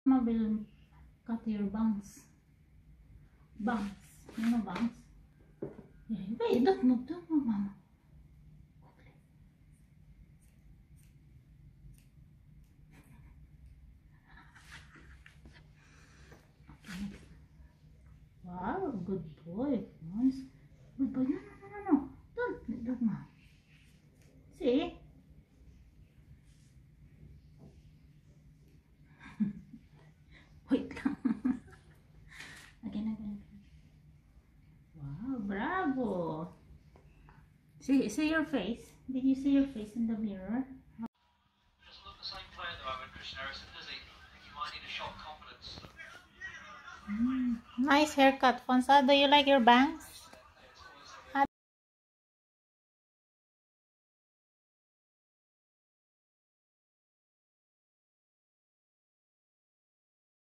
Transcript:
Mama will cut your bangs. Bangs. You know bangs? Yeah, wait, don't move, Mama. Wow, good boy. Nice. Good boy. No. Don't, Mom. See? Wait lang. Again. Wow, bravo. See your face? Did you see your face in the mirror? Doesn't look the same play at the moment, Christian Eriksen, does he? I think he might need a shot confidence. Nice haircut, Fonsa. Do you like your bangs?